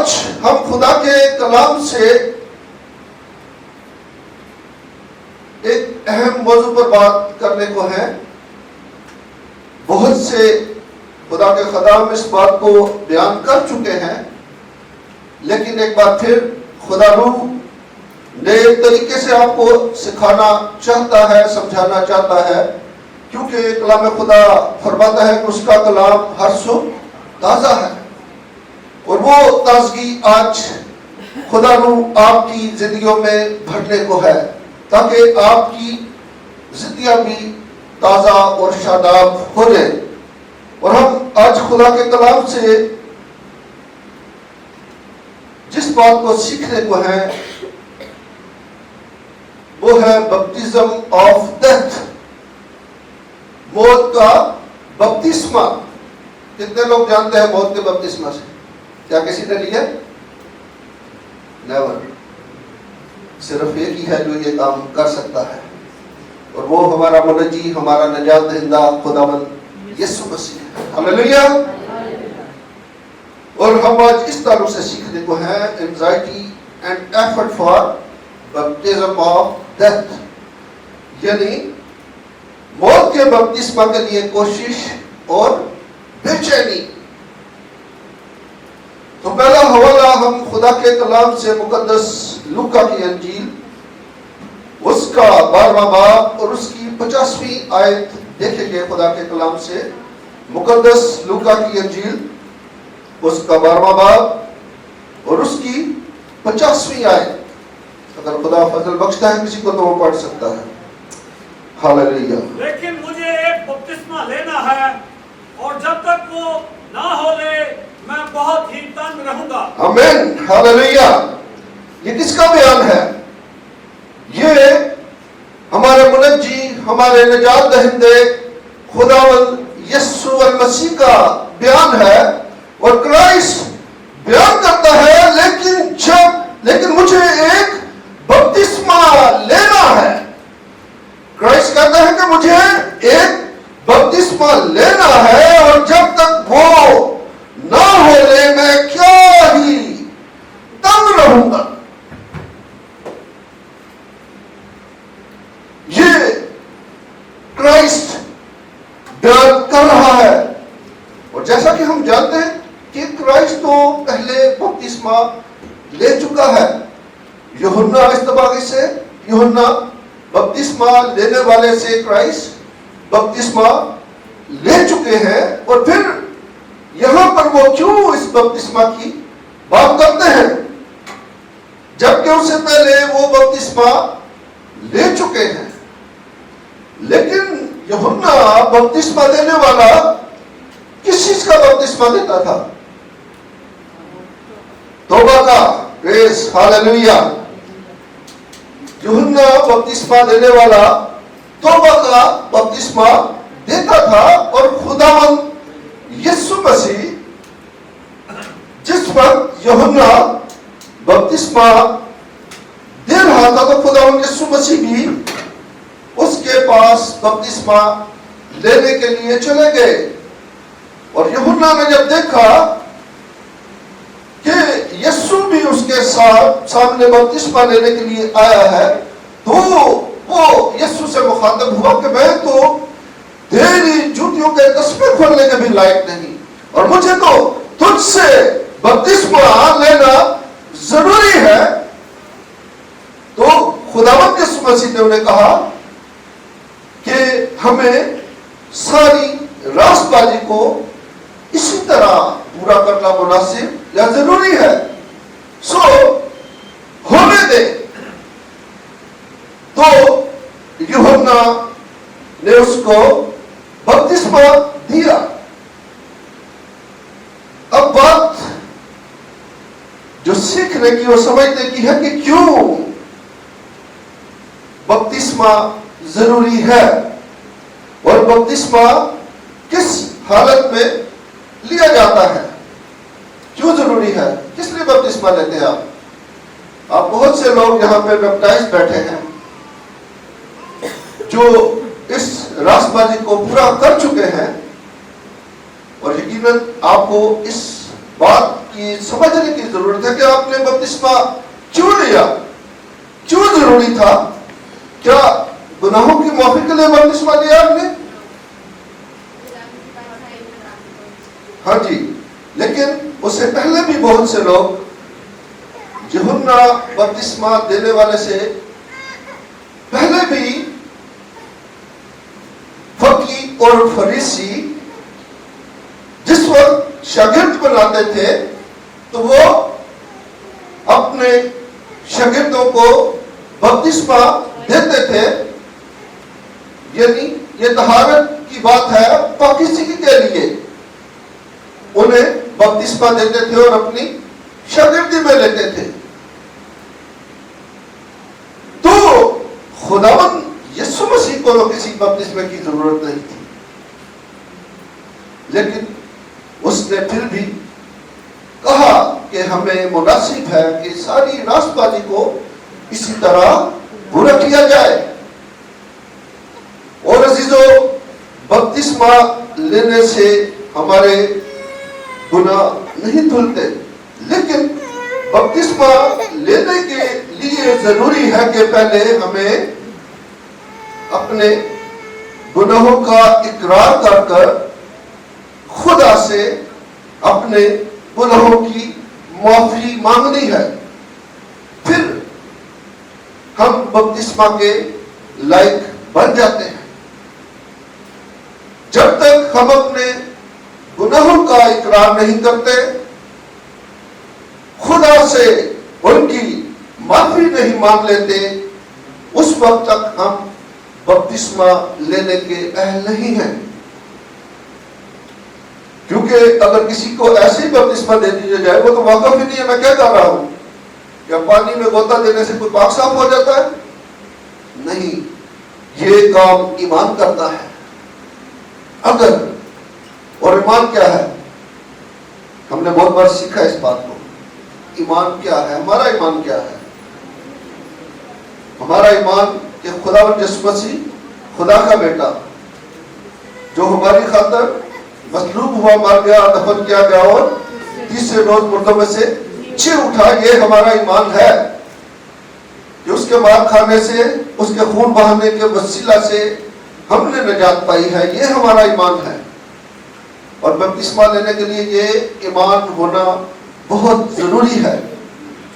آج ہم خدا کے کلام سے ایک اہم موضوع پر بات کرنے کو ہے. بہت سے خدا کے خدام اس بات کو بیان کر چکے ہیں، لیکن ایک بار پھر خدا روح نئے طریقے سے آپ کو سکھانا چاہتا ہے، سمجھانا چاہتا ہے، کیونکہ کلام خدا فرماتا ہے کہ اس کا کلام ہر صبح تازہ ہے. اور وہ تازگی آج خدا روح آپ کی زندگیوں میں بھرنے کو ہے، تاکہ آپ کی زندگیاں بھی تازہ اور شاداب ہو جائے. اور ہم آج خدا کے کلام سے جس بات کو سیکھنے کو ہے وہ ہے بپتزم آف ڈیتھ، موت کا بپتسمہ. کتنے لوگ جانتے ہیں موت کے بپتسمہ سے؟ کیا کسی نے لیا؟ نیور. صرف ایک ہی ہے جو یہ کام کر سکتا ہے، اور وہ ہمارا منجی، ہمارا نجات دہندہ خداوند یسوع مسیح ہے. ہلیلویا. اور ہم آج اس تعلق سے سیکھنے کو ہے anxiety and effort for baptism of death, یعنی موت کے بپتسمہ کے لیے کوشش اور بے چینی. تو پہلا حوالہ ہم خدا کے کلام سے مقدس لوکا کی انجیل، اس کا 12واں باب اور اس کی 50ویں آیت دیکھیں گے. خدا کے کلام سے مقدس لوکا کی انجیل، اس کا 12واں باب اور اس کی 50ویں آیت. اگر خدا فضل بخشتا ہے کسی کو تو وہ پڑھ سکتا ہے. ہاللیلویا. لیکن مجھے ایک بپتسمہ لینا ہے، اور جب تک وہ نہ ہو لے میں بہت ہی تنگ رہوں گا. آمین. ہاللیلویا. یہ کس کا بیان ہے؟ یہ ہمارے منجی، ہمارے نجات دہندے خداوند یسوع المسیح کا بیان ہے. اور کرائسٹ بیان کرتا ہے لیکن مجھے ایک بپتسمہ لینا ہے. کرائسٹ کہتا ہے کہ مجھے ایک بپتسمہ لینا ہے، اور جب تک وہ نہ ہو لے میں کیا ہی تنگ رہوں گا. یہ کرائسٹ بیان کر رہا ہے. اور جیسا کہ ہم جانتے ہیں کہ کرائسٹ تو پہلے بپتسمہ لے چکا ہے. یوحنا استباغی سے، یوحنا بپتسمہ لینے والے سے کرائسٹ بپتسمہ لے چکے ہیں. اور پھر یہاں پر وہ کیوں اس بپتسمہ کی بات کرتے ہیں جبکہ اس سے پہلے وہ بپتسمہ لے چکے ہیں؟ لیکن یوحنا بپتسمہ دینے والا کس چیز کا بپتسمہ دیتا تھا؟ توبہ کا. پریز ہاللیلویا. یوحنا بپتسمہ دینے والا توبہ کا بپتسمہ دیتا تھا. اور خداوند یسوع مسیح جس وقت یوحنا بپتسمہ دے رہا تھا تو خداوند یسوع مسیح بھی اس کے پاس بپتسمہ لینے کے لیے چلے گئے. اور یوحنا نے جب دیکھا کہ یسوع بھی اس کے سامنے بپتسمہ لینے کے لیے آیا ہے تو وہ یسوع سے مخاطب ہوا کہ میں تو تیری جوتیوں کے تسمے کھولنے کے بھی لائق نہیں، اور مجھے تو تجھ سے بپتسمہ لینا ضروری ہے. تو خداوند یسوع مسیح نے انہیں کہا کہ ہمیں ساری راست بازی کو اسی طرح پورا کرنا مناسب یا ضروری ہے. سو ہونے دے. تو یوحنا نے اس کو بپتسمہ دیا. اب بات جو سیکھنے کی اور سمجھنے کی ہے کہ کیوں بپتسمہ ضروری ہے اور بپتسمہ کس حالت میں لیا جاتا ہے، کیوں ضروری ہے، کس لیے بپتسمہ لیتے ہیں آپ بہت سے لوگ یہاں پہ بیپٹائز بیٹھے ہیں جو اس راست بازی کو پورا کر چکے ہیں، اور یقیناً آپ کو اس بات کی سمجھنے کی ضرورت ہے کہ آپ نے بپتسمہ کیوں لیا، کیوں ضروری تھا؟ کیا گناہوں کی معافی کے لیے بپتسمہ لیا آپ نے؟ ہاں جی، لیکن اس سے پہلے بھی بہت سے لوگ یوحنا بپتسمہ دینے والے سے پہلے بھی فقی اور فریسی جس وقت شاگرد بناتے تھے تو وہ اپنے شاگردوں کو بپتسمہ دیتے تھے، یعنی یہ طہارت کی بات ہے پاکیزگی کے لیے انہیں بپتسمہ دیتے تھے اور اپنی شاگردی میں لیتے تھے۔ تو خداوند یسوع مسیح کو کسی بپتسمے کی ضرورت نہیں تھی، لیکن اس نے پھر بھی کہا کہ ہمیں مناسب ہے کہ ساری راست بازی کو اسی طرح پورا کیا جائے۔ اور عزیزو، بپتسمہ لینے سے ہمارے گناہ نہیں دھلتے، لیکن بپتسمہ لینے کے لیے ضروری ہے کہ پہلے ہمیں اپنے گناہوں کا اقرار کر کر خدا سے اپنے گناہوں کی معافی مانگنی ہے، پھر ہم بپتسمہ کے لائق بن جاتے ہیں۔ جب تک ہم اپنے گناہوں کا اقرار نہیں کرتے، خدا سے ان کی معافی نہیں مانگ لیتے، اس وقت تک ہم بپتسمہ لینے کے اہل نہیں ہیں۔ کیونکہ اگر کسی کو ایسی بپتسمہ دے دیا جائے، وہ تو واقف ہی نہیں ہے میں کیا کر رہا ہوں، کیا پانی میں غوطہ دینے سے کوئی پاک صاف ہو جاتا ہے؟ نہیں، یہ کام ایمان کرتا ہے۔ اگر اور ایمان کیا ہے؟ ہم نے بہت بار سیکھا اس بات کو۔ ایمان کیا ہے؟ ہمارا ایمان کیا ہے؟ ہمارا ایمان کہ خداوند یسوع مسیح خدا کا بیٹا جو ہماری خاطر مصلوب ہوا، مر گیا، دفن کیا گیا اور تیسرے روز مردوں میں سے جی اٹھا، یہ ہمارا ایمان ہے کہ اس کے مار کھانے سے، اس کے خون بہانے کے وسیلہ سے ہم نے نجات پائی ہے، یہ ہمارا ایمان ہے۔ اور بپتسمہ لینے کے لیے یہ ایمان ہونا بہت ضروری ہے۔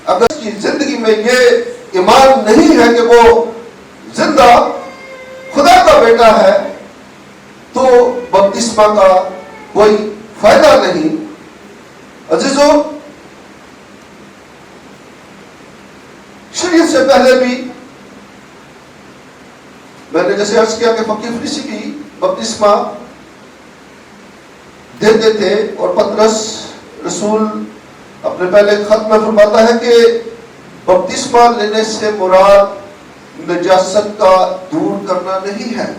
اگر اس کی زندگی میں یہ ایمان نہیں ہے کہ وہ زندہ خدا کا بیٹا ہے، تو بپتسمہ کا کوئی فائدہ نہیں۔ عزیزو، شریعت سے پہلے بھی میں نے جیسے عرض کیا کہ فقی فریسی بھی بپتسمہ دیتے تھے، اور پطرس رسول اپنے پہلے خط میں فرماتا ہے کہ بپتسمہ لینے سے مراد نجاست کا دور کرنا نہیں ہے۔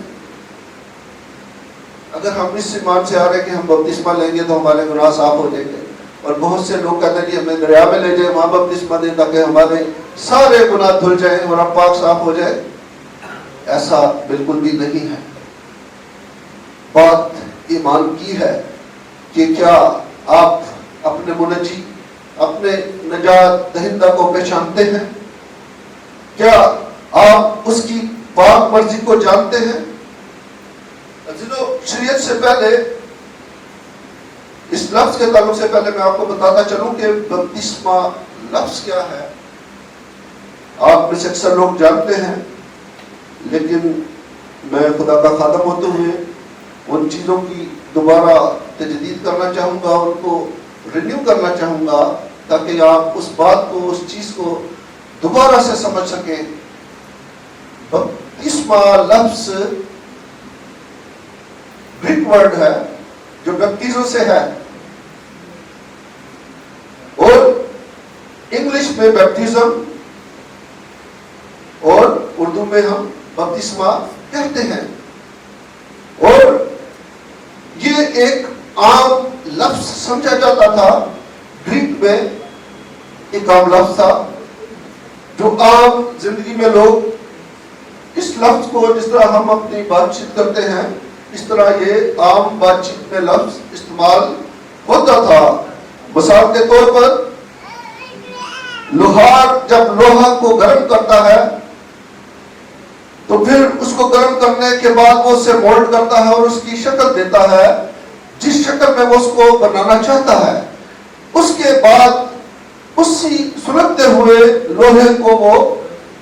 اگر ہم اس ایمان سے آ رہے کہ ہم بپتسمہ لیں گے تو ہمارے گناہ صاف ہو جائیں گے، اور بہت سے لوگ کہتے ہیں کہ ہمیں دریا میں لے جائیں، وہاں بپتسمہ دیں تاکہ ہمارے سارے گناہ دھل جائیں اور ہم پاک صاف ہو جائے، ایسا بالکل بھی نہیں ہے۔ بات ایمان کی ہے کہ کیا آپ اپنے منجی، اپنے نجات دہندہ کو پہچانتے ہیں؟ کیا آپ اس کی پاک مرضی کو جانتے ہیں؟ عزیزو، شریعت سے پہلے، اس لفظ کے تعلق سے پہلے میں آپ کو بتاتا چلوں کہ بپتسمہ لفظ کیا ہے۔ آپ میں سے اکثر لوگ جانتے ہیں، لیکن میں خدا کا خادم ہوتے ہوئے ان چیزوں کی دوبارہ تجدید کرنا چاہوں گا، ان کو رینیو کرنا چاہوں گا، تاکہ آپ اس بات کو، اس چیز کو دوبارہ سے سمجھ سکیں۔ بپتسمہ لفظ گریک ورڈ ہے جو بیپٹیزو سے ہے، اور انگلش میں بیپٹیزم اور اردو میں ہم بپتسمہ کہتے ہیں۔ اور یہ ایک عام لفظ سمجھا جاتا تھا، گریک میں ایک عام لفظ تھا جو عام زندگی میں لوگ اس لفظ کو، جس طرح ہم اپنی بات چیت کرتے ہیں، اس طرح یہ عام بات چیت میں لفظ استعمال ہوتا تھا۔ مثال کے طور پر لوہار جب لوہا کو گرم کرتا ہے تو پھر اس کو گرم کرنے کے بعد وہ اسے مولڈ کرتا ہے اور اس کی شکل دیتا ہے جس شکل میں وہ اس کو بنانا چاہتا ہے. اس کے بعد اسی سلگتے ہوئے لوہے کو وہ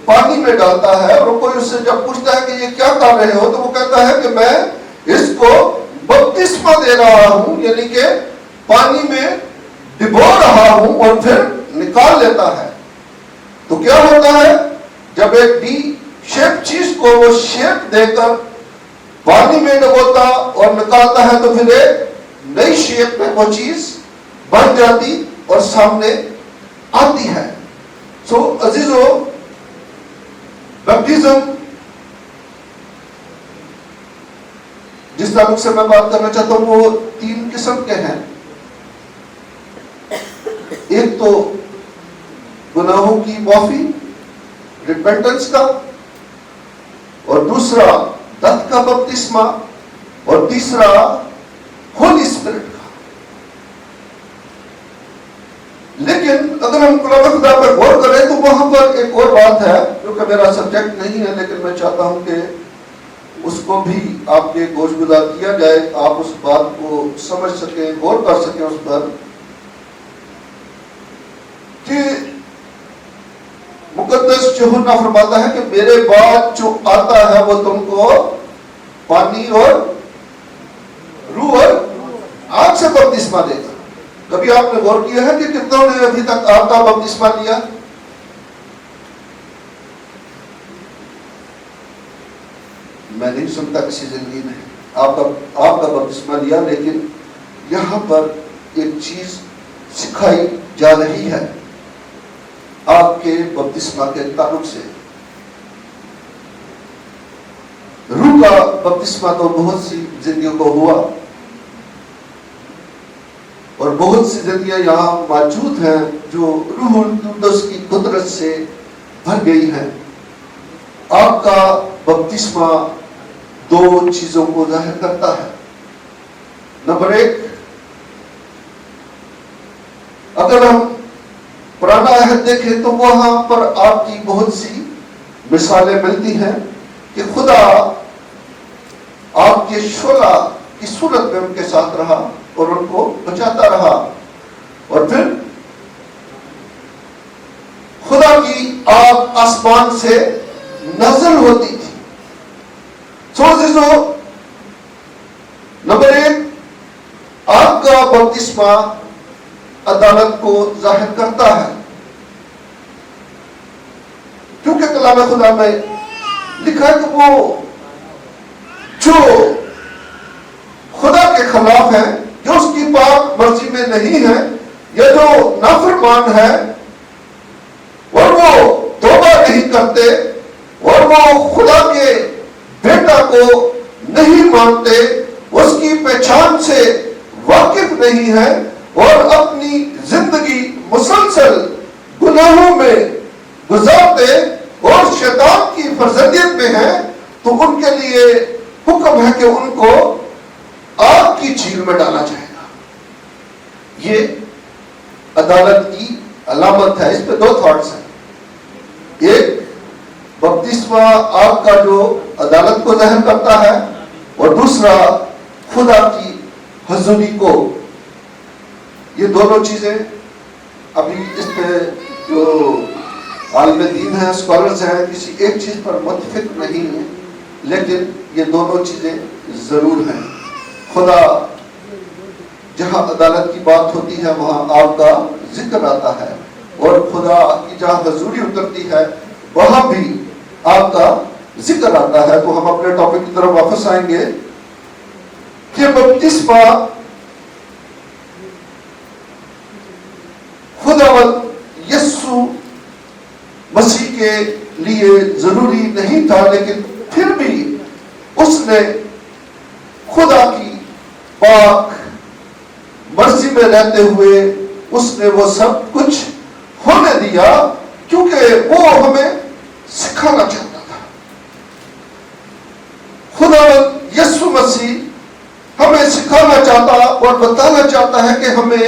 پانی میں ڈالتا ہے اور کوئی اس سے جب پوچھتا ہے کہ یہ کیا کر رہے ہو تو وہ کہتا ہے کہ میں اس کو بپتسمہ دے رہا ہوں, یعنی کہ پانی میں ڈبو رہا ہوں اور پھر نکال لیتا ہے. تو کیا ہوتا ہے جب ایک ڈی شیپ چیز کو وہ شیپ دے کر پانی میں ڈبوتا اور نکالتا ہے تو پھر ایک نئی شیپ میں وہ چیز بن جاتی اور سامنے آتی ہے. سو عزیزو, بیپٹزم جس تعلق سے میں بات کرنا چاہتا ہوں وہ 3 قسم کے ہیں. ایک تو گناہوں کی معافی, ریپینٹنس کا, اور دوسرا دت کا بپتسمہ, اور تیسرا ہولی اسپرٹ کا. لیکن اگر ہم کلام خدا پر غور کریں تو وہاں پر ایک اور بات ہے جو کہ میرا سبجیکٹ نہیں ہے, لیکن میں چاہتا ہوں کہ اس کو بھی آپ کے گوش گزار کیا جائے, آپ اس بات کو سمجھ سکیں, غور کر سکیں اس پر, کہ مقدس یوحنا فرماتا ہے کہ میرے بعد جو آتا ہے وہ تم کو پانی اور روح اور آگ سے بپتسمہ دے گا. کبھی آپ نے غور کیا ہے کہ کتنوں نے ابھی تک آگ کا بپتسمہ لیا؟ میں نہیں سنتا کسی زندگی میں آپ کا بپتسمہ لیا, لیکن یہاں پر ایک چیز سکھائی جا رہی ہے آپ کے بپتسمہ کے تعلق سے. روح کا بپتسمہ تو بہت سی زندگیوں کو ہوا اور بہت سی زندگیاں یہاں موجود ہیں جو روح القدس کی قدرت سے بھر گئی ہیں. آپ کا بپتسمہ 2 چیزوں کو ظاہر کرتا ہے. نمبر 1, اگر ہم پرانا عہد دیکھیں تو وہاں پر آپ کی بہت سی مثالیں ملتی ہیں کہ خدا آپ کے شعلہ کی صورت میں ان کے ساتھ رہا اور ان کو بچاتا رہا, اور پھر خدا کی آگ آسمان سے نازل ہوتی تھی. نمبر 1, آگ کا بپتسمہ عدالت کو ظاہر کرتا ہے, کیونکہ کلام خدا میں لکھا ہے کہ وہ جو خدا کے خلاف ہے, جو اس کی پاک مرضی میں نہیں ہے, یا جو نافرمان ہے اور وہ توبہ نہیں کرتے اور وہ خدا کے بیٹا کو نہیں مانتے, اس کی پہچان سے واقف نہیں ہے اور اپنی زندگی مسلسل گناہوں میں گزارتے اور شیطان کی فرزندیت میں ہیں, تو ان کے لیے حکم ہے کہ ان کو آگ کی جھیل میں ڈالا جائے گا. یہ عدالت کی علامت ہے. اس پہ 2 تھاٹس ہیں. ایک, بپتسمہ آگ کا جو عدالت کو ظاہر کرتا ہے, اور دوسرا خدا کی حضوری کو. یہ دونوں چیزیں ابھی اس پہ جو عالم دین ہیں, اسکالرز ہیں, کسی ایک چیز پر متفق نہیں ہیں, لیکن یہ دونوں چیزیں ضرور ہیں. خدا جہاں عدالت کی بات ہوتی ہے وہاں آپ کا ذکر آتا ہے, اور خدا کی جہاں حضوری اترتی ہے وہاں بھی آپ کا ذکر آتا ہے. تو ہم اپنے ٹاپک کی طرف واپس آئیں گے کہ بپتسمہ خداوند یسوع مسیح کے لیے ضروری نہیں تھا, لیکن پھر بھی اس نے خدا کی پاک مرضی میں رہتے ہوئے اس نے وہ سب کچھ ہونے دیا, کیونکہ وہ ہمیں سکھانا چاہتا تھا. خداوند یسوع مسیح ہمیں سکھانا چاہتا اور بتانا چاہتا ہے کہ ہمیں